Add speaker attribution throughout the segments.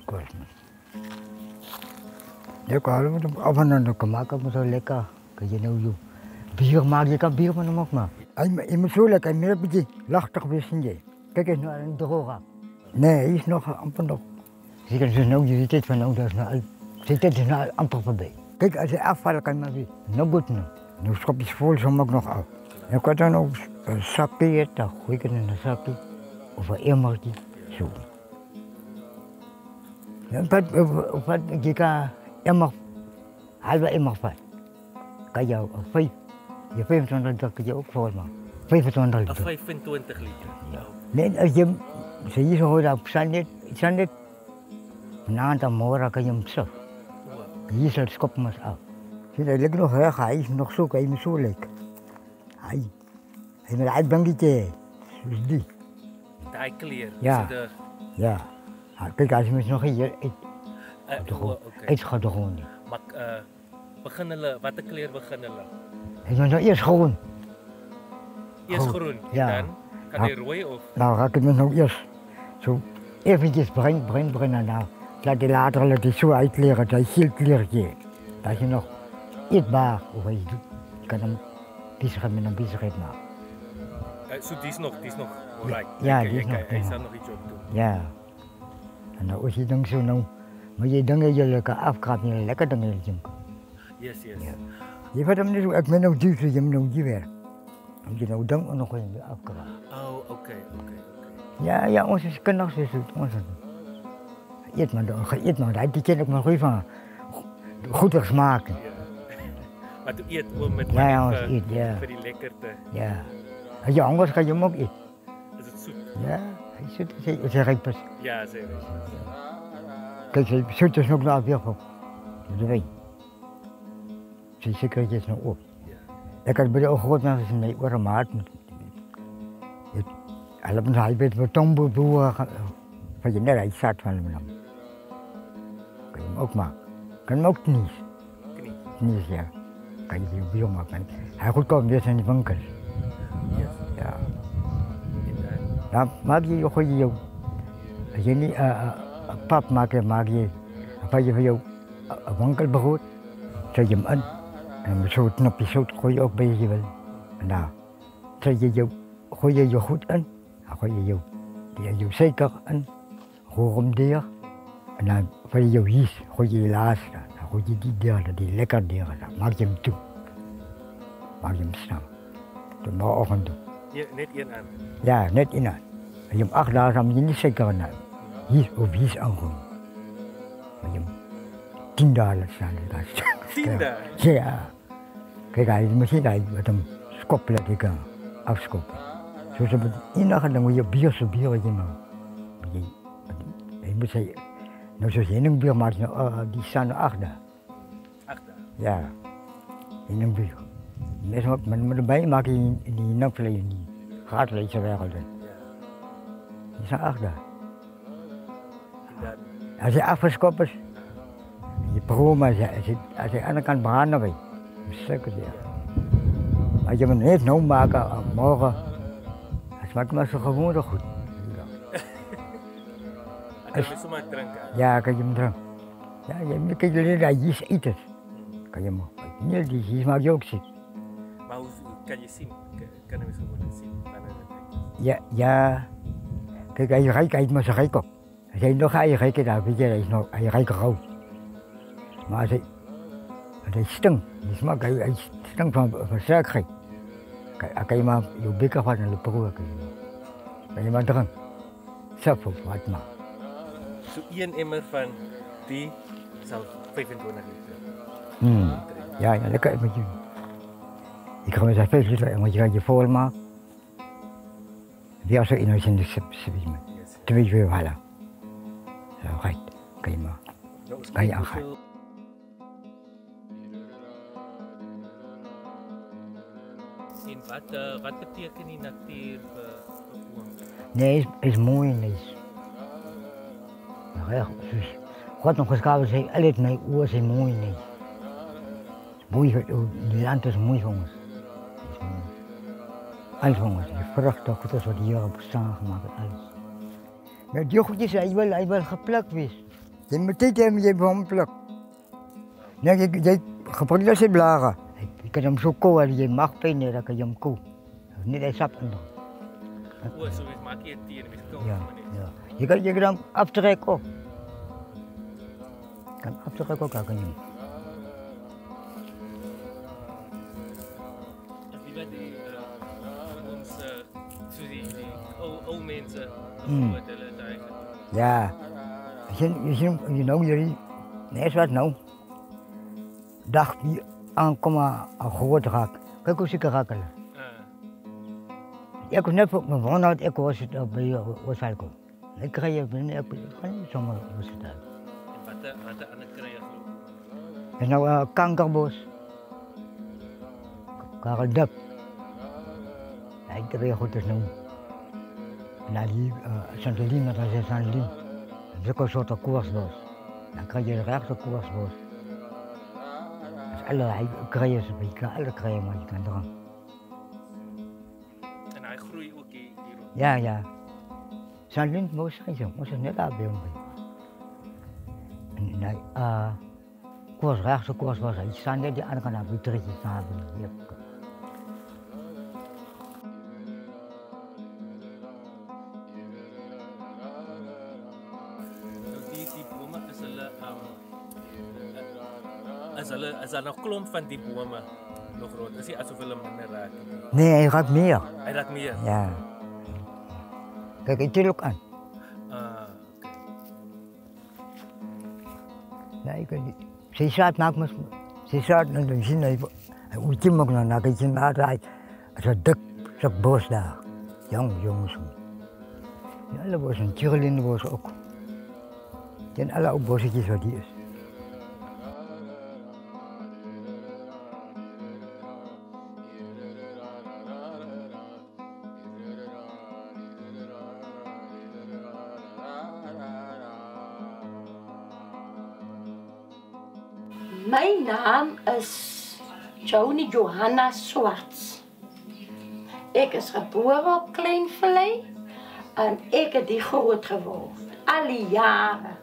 Speaker 1: kos man. Ya kalau apa nanda kemakan musuh lekker, kerja nu bier maak je kan bier van hem ook maar. Hij moet zo lekker, meer beetje lachtig wissen je. Kijk eens naar een droga. Nee, hij is nog amper nog. Zie je dus nou, je ziet het van nou, dat is nou, zit het is nou amper voorbij. Kijk, als hij afvallen kan maar weer, nou goed nou. Nu schop je vol zo ook nog af. Ik had dan ook een zakje, dan gooi ik het in een zakje. Of een emmertje, zo. Wat je kan emmer, halve emmer vat. Kan jou, je 25 liter kun je ook volgens mij. 25 liter.
Speaker 2: 25 liter?
Speaker 1: Ja. Nee, als je, zie je zo goed op Sandet, na een morgen kan je hem zo. Hier zal het schop maar af. Zie je, hij ligt nog weg, hij is nog zo, hij is zo lekker. Hij met uitbankje, zoals die.
Speaker 2: Die kleur?
Speaker 1: Ja. Ja. Kijk, als je nog hier eet, eet gaat er gewoon niet.
Speaker 2: Maar begin hulle, wat kleur begin hulle?
Speaker 1: Ik ben nou eerst groen.
Speaker 2: Eerst groen,
Speaker 1: ja.
Speaker 2: Dan kan hij rooi of?
Speaker 1: Nou, ga ik het nou eerst zo eventjes brengen en nou. Laat die later zo uitkleren, dat is heel kleurtje. Dat je nog eetbaar of iets doet. Je kan hem bezig met een bezigheid maken.
Speaker 2: So die is nog alright.
Speaker 1: Ja, die is nog.
Speaker 2: Hij zal nog iets op doen.
Speaker 1: Ja. En nou als je dan zo nou, maar je dingen je lekker afkrapen, je lekker dingen doen.
Speaker 2: Yes.
Speaker 1: Ja. Je weet hem niet zo, ik ben nog duur, je moet nog die weer. Om je nou dan nog een afkrapen.
Speaker 2: Oh, oké.
Speaker 1: Ja, onze kinderen is het, onze. Eet maar, die ken ik maar goed van. Goed smaken.
Speaker 2: Ja. Maar tu eet oom met vir die lekkerte.
Speaker 1: Ja. Als je anders kan je hem ook eten.
Speaker 2: Is het zoet?
Speaker 1: Ja, hij zoet, zeg ik pas.
Speaker 2: Ja, zeker.
Speaker 1: Kijk, zoet is nog naar weer op. Dat weet je. Zie zeker is nog op. Ik had bij de ogen mensen mee over een maat. Hij heeft een beetje betonboer van je net zat van hem. Kan je hem ook maken. Kan hem ook knies. Knies, ja. Kan je die bier maken. Hij goedkomt dus in die winkel. Ja. Ja, maak je goede jou. Als je niet pap maakt, maak je voor jou een winkelbrood. Zet je hem in. En zo'n knopje zout gooi je ook bij je wel. En daar zet je jou, gooi je je goed in. Dan gooi je jou suiker in. Roer hem dier. En dan voor je jou hies, gooi je laatste. Dan gooi je die derde, die lekker derde. Dan maak je hem toe. Maak je hem snel. Tot morgen toe.
Speaker 2: Net één aan?
Speaker 1: Ja, net één aan. Als je hem 8 dagen moet je niet suiker in. Hies of hies aangooien. Als je hem 10 dagen staan.
Speaker 2: 10 dagen?
Speaker 1: Ja. Kijk, hij misschien met hem skoppen dat ik kan afskoppen. Zoals op het enige, dan moet je bier wat je maakt. Je moet zeggen, nou zoals je een bier maakt, die staan er 8 dagen.
Speaker 2: 8 dagen?
Speaker 1: Ja, in een bier. Maar erbij maak je die nakvlees, die gatvlees wereld. Die staan 8 dagen. Als je afgeskopt is, je proeft maar, als je aan de kant branden weet, stukken ja. Als je hem niet nou maken, morgen, het smaakt maar zo gewoon goed.
Speaker 2: Kan je hem maar drinken?
Speaker 1: Ja, kan je hem drinken. Ja, je kan je leren dat je eet het. Kan je hem niet, die smaakt je ook ziek.
Speaker 2: Maar hoe kan je zien? Kan je hem gewoon zien?
Speaker 1: Ja. Kijk, als je rijdt, kijk maar zo gek op. Als je nog aan je rijdt, dan weet je dat je nog aan je rijdt rood. Maar als hij stinkt, die smaak, hij stinkt van suikerheid. Kan je maar je beker van en de proeven. Kan je maar drinken. Zelf op wat maar.
Speaker 2: Zo 1 emmer van die zal 25 liter.
Speaker 1: Ja, lekker met je. Ik ga met zijn 5 liter, want je gaat je vol maken. Weer zo in de service. 2 uur halen. Zo, right. Kan je maar. Kan je aangaan.
Speaker 2: En wat betekent die natuur voor oom?
Speaker 1: Nee, is mooi niks. Ja, God nog geschapen zei, alles mijn oor is mooi niks. Mooi, die land is mooi voor ons. Alles voor ons. Die vruchten, goed wat die hier op staan gemaakt, alles. Ja, die goedjes, hij wil geplakt wees. Jy moet tyd hê om jy boom pluk. Nee, jy gebruik dat sy blare. Jy kan hom so koel as jy mag pyn hê, dan kan jy hom koel. Nie die sap in.
Speaker 2: O, so is maak jy tee en mens koud.
Speaker 1: Ja, ja. Jy kan hom aftrek ook. Kan aftrek ook, kan jy.
Speaker 2: Ou mense wat hulle daai.
Speaker 1: Ja. Jy nou hierdie nee, wat nou. Dag die aankom 'n groot raak. Kyk hoe seker raak hulle. Ek kon net op my woonhuis ek was dit by Osalko. Ek kry jy binne ek kan nie sommer hospitaal.
Speaker 2: En wat ander kry jy glo?
Speaker 1: En nou kankerbos. Karaldap. Ek kry goed is nou. Na die Santelina, dat is Santelina. Zulke soort koersbos. Dan krijg je recht een koersbos. Dus alle krijgen ze, je kan alle krijgen, maar je kan eraan.
Speaker 2: En hij groeit ook hier rond?
Speaker 1: Ja, ja. Santelina moest zijn zo, moest net daar bij hem. En hij, koers rechts, koersbos, hij staan net die andere kant op, die tritjes staan.
Speaker 2: Is daar nog klomp van die bome nog rond? Is nie asof hulle minder raak nie?
Speaker 1: Nee, hij raakt meer.
Speaker 2: Hij raakt meer?
Speaker 1: Ja. Kijk, ik til ook aan. Nee, ik weet niet. Ze zat maakt me. Ze zat en dan zien hij ultiem ook nog ik zie naar hij zo dik zo bos daar. Jongens. Ja, alle bos en Tjurlin bos ook. En alle ook bosjes wat die is.
Speaker 3: Mijn naam is Joni Johanna Swarts. Ik is geboren op Kleinvlei en ik heb die groot geworden. Al die jaren.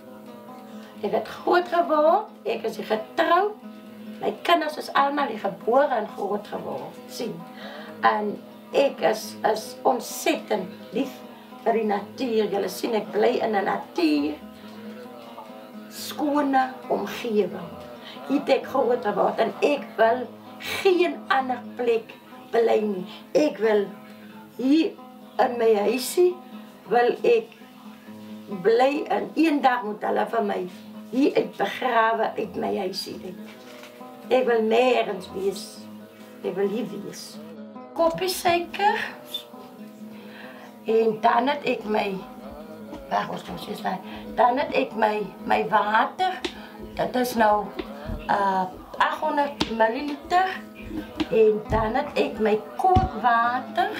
Speaker 3: Ik heb groot geworden, ik is getrouwd. Mijn kinderen is allemaal geboren en groot geworden. Zien. En ik is ontzettend lief voor die natuur. Jullie zien, ik blij in de natuur. Schone omgeving. Hier heb ik groot geworden en ik wil geen andere plek blijven. Ik wil hier in mijn huisje, wil ik blij en één dag moet hulle van mij hier uit begraven uit mijn huisje. Ik wil nergens wees. Ik wil hier wees. Koffiesuiker. En dan heb ik mijn, waar was het nou? Dan heb ik mijn water. Dat is nou 800 milliliter. En dan heb ik mijn kookwater.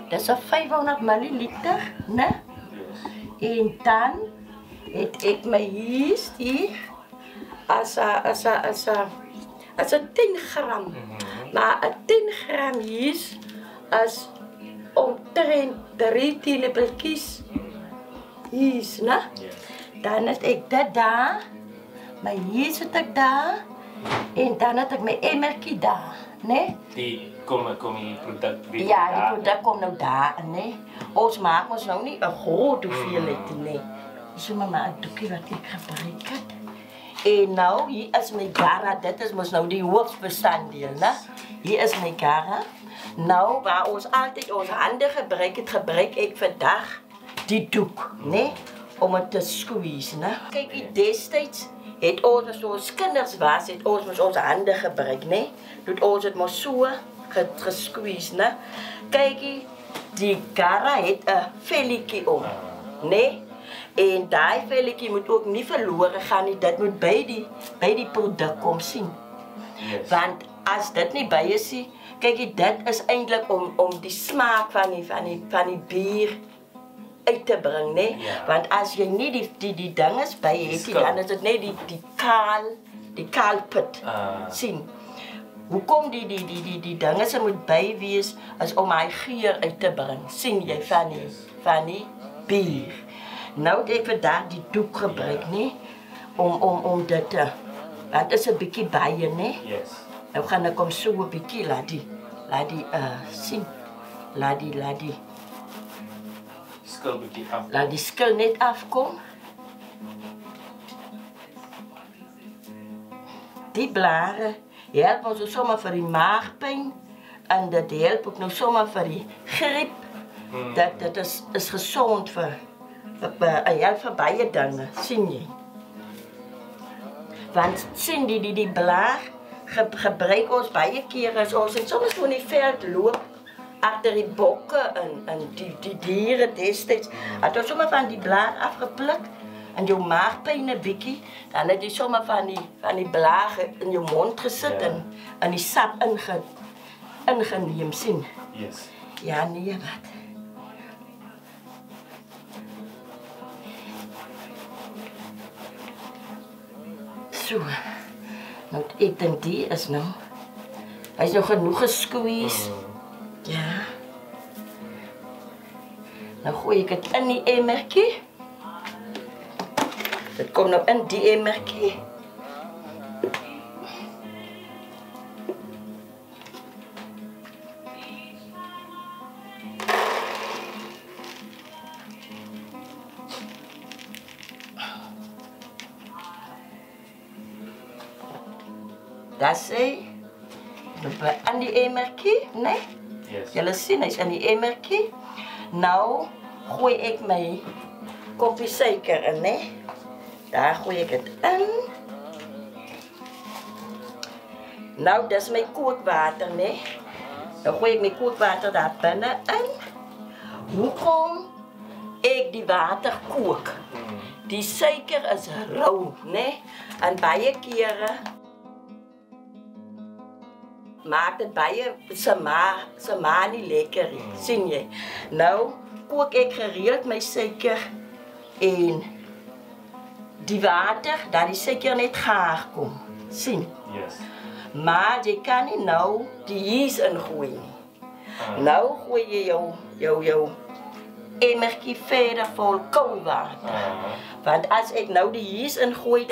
Speaker 3: Dat is 500 milliliter. Ne? En dan heb ik mijn yeast hier. Als 10 gram. Maar 10 gram yeast is omtrent 3 teelepeltjes yeast. Ne? Dan heb ik dat daar. Mijn yeast zit ik daar. En dan heb ik mijn emmertje daar. Nee?
Speaker 2: Die kom die product weer.
Speaker 3: Ja, die product komt nou daar. Nee? Ons maakt ons nou niet een grote hoeveelheid. Nee. Dus maar een doekje wat ik gebruik heb. En nou, hier is mijn gara. Dit is nou die hoofdbestanddeel. Ne? Hier is mijn gara. Nou, waar ons altijd onze handen gebruiken, gebruik ik vandaag die doek. Nee? Om het te squeezen. Ne? Kijk, destijds het ons zoals kinders was, het ons onze handen gebruikt. Nee? Doet ons het maar zo gesqueezed. Ne? Kijk, die gara heeft een velletje om. Nee? En die velletje moet ook niet verloren gaan. Dat moet bij die product komen zien.
Speaker 2: Yes.
Speaker 3: Want als dat niet bij je ziet, kijk, dat is eigenlijk om die smaak van die bier uit te brengen. Nee?
Speaker 2: Ja.
Speaker 3: Want als je niet die dingen bij je hebt, dan is het niet die kaalput zien. Hoe komt die dingen, ze moet bij wees, als om haar gier uit te brengen. Zie je van die bier. Nou, ik heb daar die doek gebruikt, nee? om dit te... Want het is 'n bietjie baie, né?
Speaker 2: Yes.
Speaker 3: Nou gaan ek hom so 'n bietjie laat die sien. Laat die
Speaker 2: Skil bietjie af.
Speaker 3: laat die skil net afkom. Die blare help ons ook sommer vir die maagpyn en dit help ook nou sommer vir die griep. Dit is gesond vir baie dinge, sien jy? Want sien die blaar gebruik ons baie keer as ons en soms so in die veld loop agter die bokke en die diere destyds. Het ons sommer van die blaar afgepluk en jou maagpyn 'n bietjie, dan het jy sommer van die blaar in jou mond gesit en die sap ingeneem, sien?
Speaker 2: Yes.
Speaker 3: Ja, nee, wat? So, nou ek dink die is nou. Hy is nou genoeg gesqueeze. Ja. Nou gooi ek dit in die emmertjie. Dit kom nou in die emmertjie. Dat sê, aan die emmertjie, né?
Speaker 2: Yes.
Speaker 3: Julle sien, hy's in die emmertjie. Nou gooi ek my koppie suiker in, né? Daar gooi ek dit in. Nou, dis my kookwater, né? Nou gooi ek my kookwater daar binne in. Hoekom ek die water kook? Die suiker is rou, né? En baie kere maak dit baie sama nie lekker, sien jy? Nou kook ek gereeld my suiker en die water, dat die suiker net gaar kom, sien?
Speaker 2: Yes.
Speaker 3: Maar jy kan nie nou die yeast ingooi nie. Nou gooi jy jou emmertjie verder vol koud water. Want as ek nou die yeast ingooi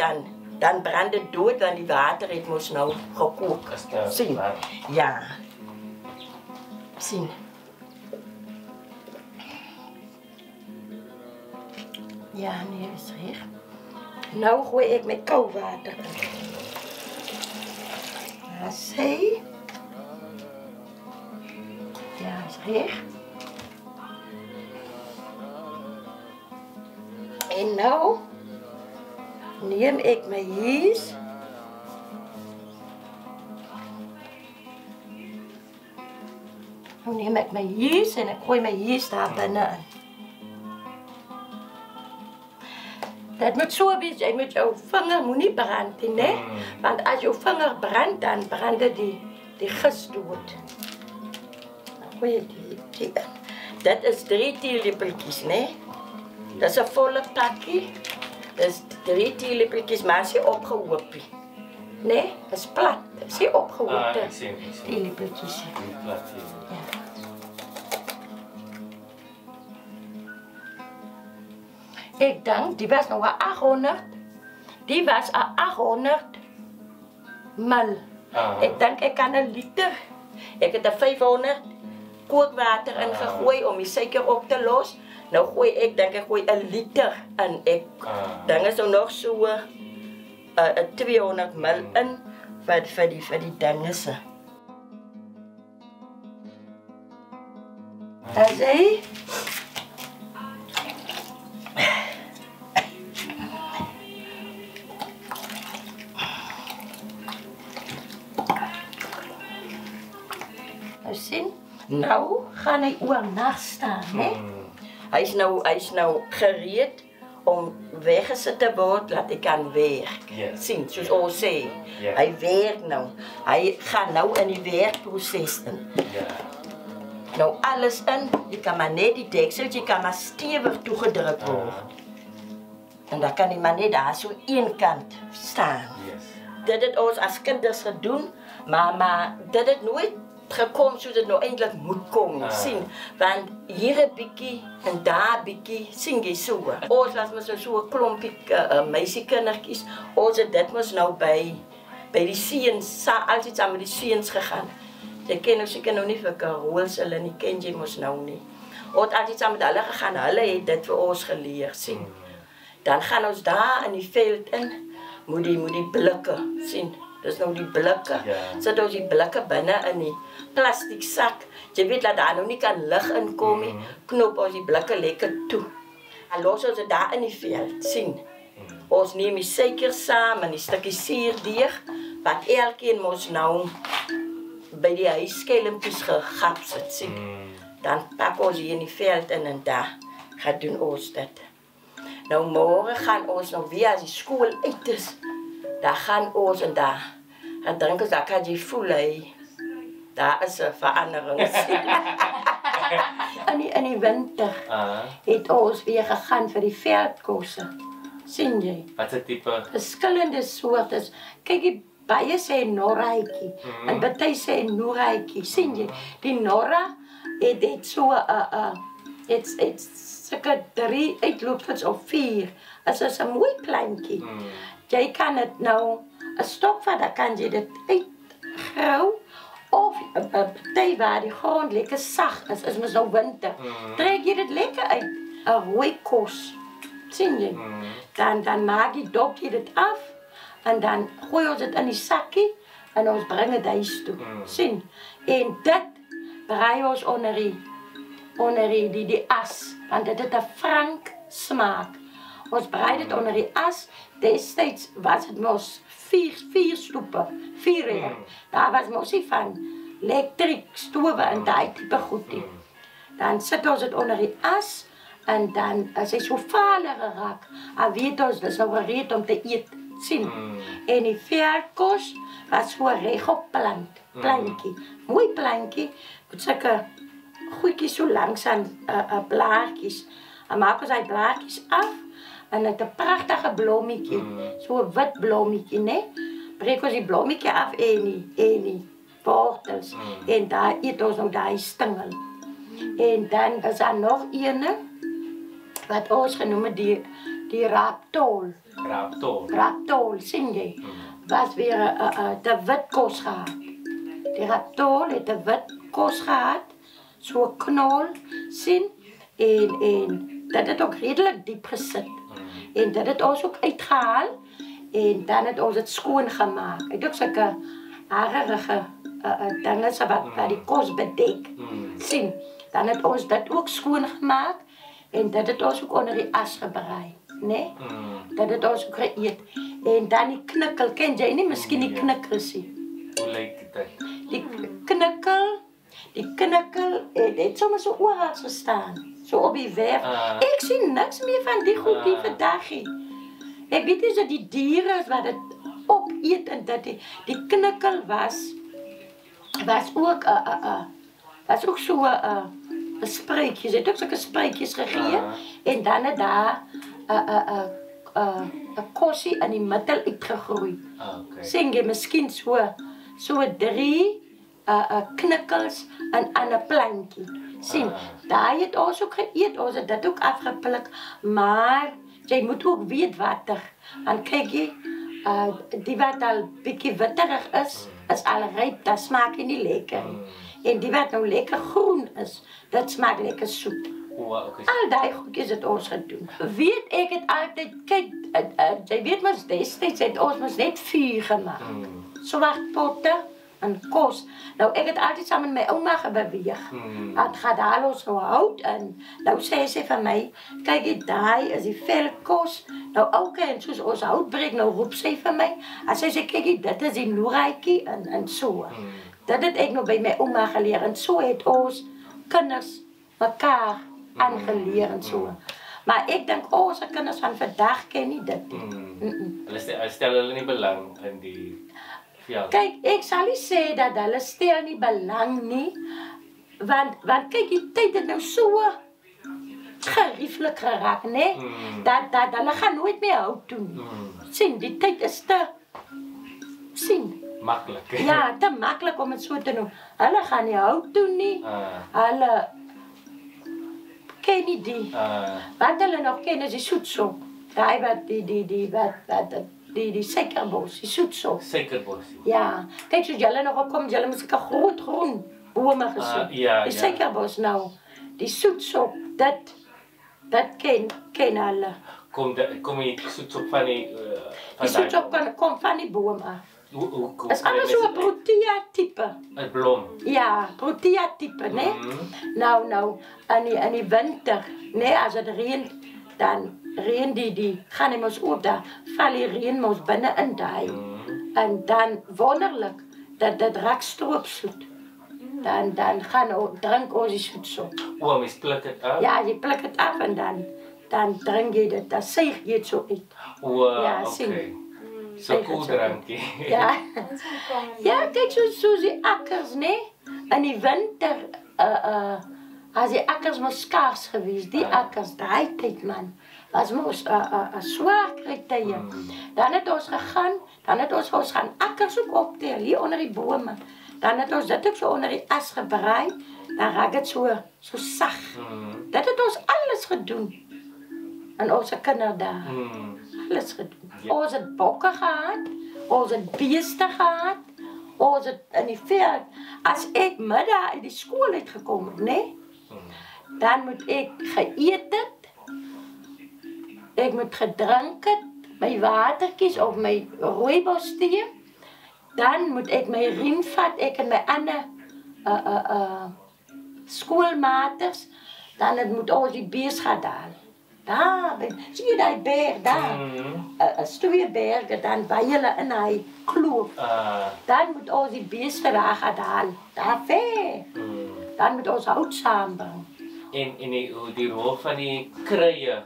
Speaker 3: dan brand dit dood, want die water het mos nou gekook. Sien? Ja. Sien? Ja, nee, is reg. Nou gooi ek met koud water in. Ja, sê. Ja, is reg. En nou neem ek my yeast. Nou neem ek my yeast en ek gooi my yeast daar binne in. Dat moet so wees, jy moet jou vinger moenie brand nie, né? Want as jou vinger brand, dan brand die gis dood. Dan gooi jy die in. Dit is 3 teelepeltjies, né? Dit is 'n volle pakkie. Dis 3 teelepeltjies, maar is nie opgehoopie. Nee, is plat. Is nie opgehoopte.
Speaker 2: Ek sien.
Speaker 3: Teelepeltjies.
Speaker 2: Plat.
Speaker 3: Ja. Ek dink, die was nog 'n 800. Die was 'n 800 ml. Ek dink ek kan 'n liter. Ek het 'n 500 kookwater ingegooi om die suiker op te los. Nou gooi ek, dink ek gooi 'n liter in. Ek dink is nou nog so 'n 200 ml in vir die dinge se. As hy sien, nou gaan hy oornag staan, né? Hy's nou gereed om weggesit te word, laat hy kan werk. Sien, soos ons sê, hy werk nou. Hy gaan nou in die werkproses in. Nou alles in, jy kan maar net die dekseltjie kan maar stewig toegedruk word. En dan kan die maar net daar so een kant staan. Dit het ons as kinders gedoen, maar dit het nooit gekom soos dit nou eintlik moet kom, sien. Want hier 'n bietjie en daar 'n bietjie, sien jy so. Ons laat mos nou so 'n klompie meisiekindertjies. Ons het dit mos nou by die seuns, altyd saam met die seuns gegaan. Jy ken nou seker nou nie vir Karol se hulle nie, ken jy mos nou nie. Ons het altyd saam met hulle gegaan, hulle het dit vir ons geleer, sien. Dan gaan ons daar in die veld in, moet die blikke, sien. Dis nou die blikke. Sit ons die blikke binne in die plastiek sak. Jy weet dat daar nou nie kan lig inkom nie. Knop ons die blikke lekker toe. En los ons dit daar in die veld, sien. Ons neem die suiker saam en die stukkie suurdeeg wat elkeen mos nou by die huisskelmpies gegap sit, sien. Dan pak ons hier in die veld in en daar gaan doen ons dit. Nou môre gaan ons nog weer as die skool uit is. Daar gaan ons en daar. En dink ons, daar kan jy voel, hy. Daar is 'n verandering. In die winter het ons weer gegaan vir die veldkosse. Sien jy?
Speaker 2: Wat 'n tipe?
Speaker 3: Verskillende soorte. Kyk, die baie sê norraatjie. En party sê noeraatjie. Sien jy? Die norra het so het seker 3 uitloopers of 4. Dit is 'n mooi plantjie. Jy kan dit nou 'n stok vat, dan kan jy dit uitgrou of 'n party waar die grond lekker sag is mos nou winter. Trek jy dit lekker uit 'n rooi kos. Sien jy? Dan maak jy dop jy dit af en dan gooi ons dit in die sakkie en ons bring dit huis toe. Sien? En dit braai ons onder die as, want dit het 'n frank smaak. Ons braai dit onder die as. Destyds was dit mos 4 stoepe, 4 Daar was mos nie van elektriek stowe en daai tipe goedie. Dan sit ons dit onder die as en dan as hy so valer raak, dan weet ons dis nou gereed om te eet, sien. En die veldkos was so regop plantjie, mooi plantjie, met sulke goedjies so langs aan blaartjies. En maak ons hy blaartjies af. En het 'n pragtige blommetjie, so 'n wit blommetjie, né? Breek ons die blommetjie af en die wortels. En daar eet ons nou daai stengel. En dan is daar nog eene wat ons genoem het die raptol. Raptol, sien jy? Was weer 'n wit kos gehad. Die raptol het 'n wit kos gehad, so 'n knol, sien? En dat het ook redelijk diep gesit. En dat het ons ook uitgehaal. En dan het ons het skoon gemaakt. Het ook zulke hagerige dingen wat die kos bedek. Sien, dan het ons dat ook schoon gemaakt. En dat het ons ook onder die as gebraai. Nee? Dat het ons ook geëet. En dan die knikkel, ken jy nie? Miskien die knikkel sien.
Speaker 2: Hoe lyk dit?
Speaker 3: Die knikkel het sommer so oral gestaan. So op die werf. Ek sien niks meer van die goedie vandag nie. Ek weet nie dat die diere wat dit opeet en dat die knikkel was ook so 'n spruitjies. Het ook sulke spruitjies gegee en dan het daar 'n kosie in die middel uitgegroei. Sien jy miskien so 3 knikkels en 'n plantjie. Sien, daai het ons ook geëet, ons het dit ook afgepluk, maar jy moet ook weet watter. Want kyk jy, die wat al bietjie witterig is al ryp, dat smaak nie lekker nie. En die wat nou lekker groen is, dat smaak lekker soet. Al die goedjies het ons gedoen. Weet ek het altyd, kyk, jy weet mos destyds het ons mos net vuur gemaak. Swart potte en kos. Nou ek het altyd saam met my ouma beweeg. Het gaat daar ons so hout en nou sê sy vir my, kyk daai is die velkos. Nou ook en soos ons hout breek, nou roep sy vir my. As sy sê kyk dit is die noeraatjie en so. Dit het ek nou by my ouma geleer en so het ons kinders mekaar aangeleer en so. Maar ek dink ons kinders van vandag ken nie dit nie.
Speaker 2: Hulle stel hulle nie belang in die veld.
Speaker 3: Kyk, ek sal nie sê dat hulle stel nie belang nie, want kyk die tyd het nou so gerieflik geraak, né? Dat hulle gaan nooit meer hout doen. Sien, die tyd is te sien.
Speaker 2: Maklik.
Speaker 3: Ja, te maklik om dit so te noem. Hulle gaan nie hout toe nie. Hulle ken nie die. Wat hulle nog ken is die soetsop. Daai wat die suikerbos, die soetsop.
Speaker 2: Suikerbos.
Speaker 3: Ja, kyk soos julle nog gekom, julle moes 'n groot groen bome gesien. Die suikerbos nou, die soetsop, dit ken hulle.
Speaker 2: Kom die soetsop van die
Speaker 3: Die soetsop kom van die boom af.
Speaker 2: Hoe
Speaker 3: Is alles so 'n protea tipe.
Speaker 2: 'n blom.
Speaker 3: Ja, protea tipe, né? Nou, in die winter, né, as dit reën, dan reën die gaan hy mos oop daar, val die reën mos binne in daai. En dan wonderlik dat dit raak stroopsoet. Dan gaan drink ons die soetsop.
Speaker 2: O, mens pluk dit af?
Speaker 3: Ja, jy pluk dit af en dan drink jy dit, dan suig jy dit so uit.
Speaker 2: O,
Speaker 3: ja,
Speaker 2: okay. So cool drankie.
Speaker 3: Ja. Ja, kyk soos die akkers, né? In die winter, as die akkers mos skaars gewees, die akkers, daai tyd man, was mos 'n swaar kriterie. Dan het ons gaan akkers ook optel, hier onder die bome. Dan het ons dit ook so onder die as gebraai, dan raak dit so sag. Dit het ons alles gedoen. En ons kinderdae. Alles gedoen. Ons het bokke gehad, ons het beeste gehad, ons het in die veld. As ek middag uit die skool het gekom het, né? Dan moet ek geëet het, ek moet gedrink het, my watertjies of my rooibos tee. Dan moet ek my riem vat, ek en my ander skoolmaters, dan moet ons die bees gaan haal. Daar, zie je die berg daar? Twee bergen, dan bij jullie in die kloof. Dan moet ons die beesten daar gaan halen. Daar ver. Dan moet ons hout samenbrengen.
Speaker 2: En die rol van die kruien.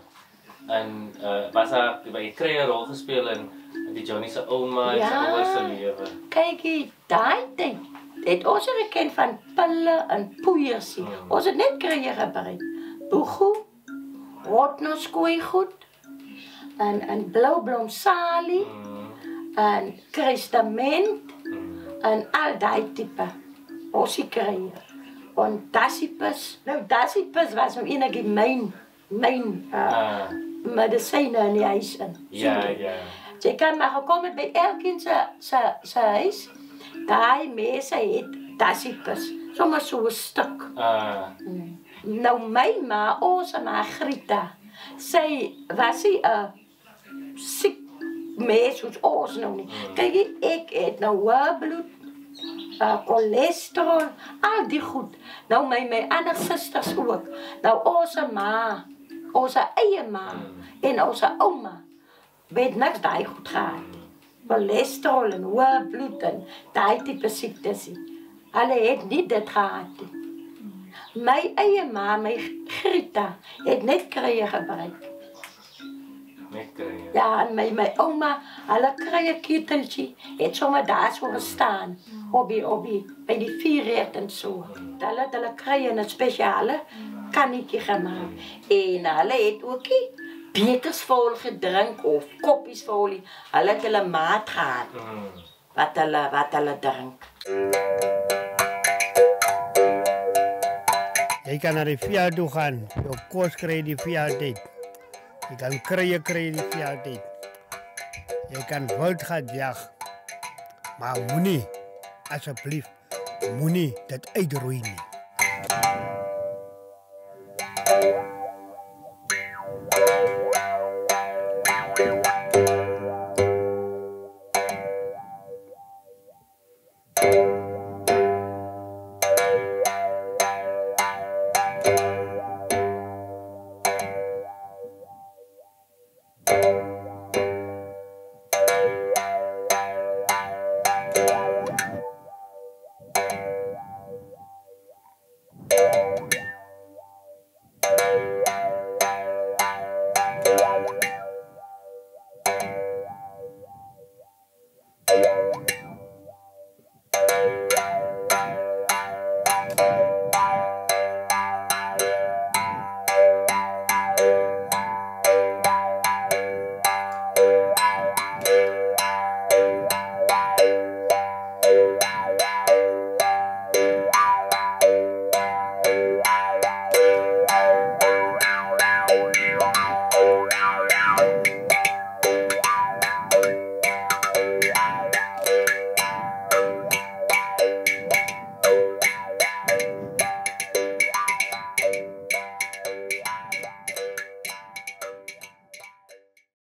Speaker 2: En was daar bij je kruien rol gespeeld in die Johnny se oma en zijn ouers se leven?
Speaker 3: Kijk, die tijd het ons gekend van pillen en poeiersie. Ons het net kruien gebruikt. Boegoe. Rotnoskooigoed en blauwblomsalie en kristement en al die type ossie krijgen. En dassiepus, nou dassiepus was nou enige mijn medicijnen in die huis in.
Speaker 2: Ja.
Speaker 3: Jy kan maar gekomen bij elkeen sy huis, die mense het dassiepus, sommer so 'n stuk. Nou my ma, ons ma Grita, sy was 'n siek mens soos ons nou nie. Kyk, ek het nou hoë bloed, cholesterol, al die goed. Nou my ander susters ook. Nou ons ma, ons eie ma en ons ouma, weet niks daai goed gehad. Cholesterol en hoë bloed en daai tipe siektes. Hulle het nie dit gehad nie. My eie ma, my Grita, het net kruie gebruik.
Speaker 2: Net kruie?
Speaker 3: Ja, en my ouma, hulle kruie keteltjie, het sommer daar so gestaan, by die vuurherd en so. Hulle het hulle kruie in 'n spesiale kannetjie gemaak. En hulle het ook bekers vol gedrink of koppies vol. Hulle het hulle maat gehad, wat hulle drink.
Speaker 4: Jy kan naar die veld toe gaan, jou kos kry die veld uit. Jy kan kruie kry die veld uit. Jy kan wild gaan jag. Maar moenie, asseblief, moenie dit uitroei nie.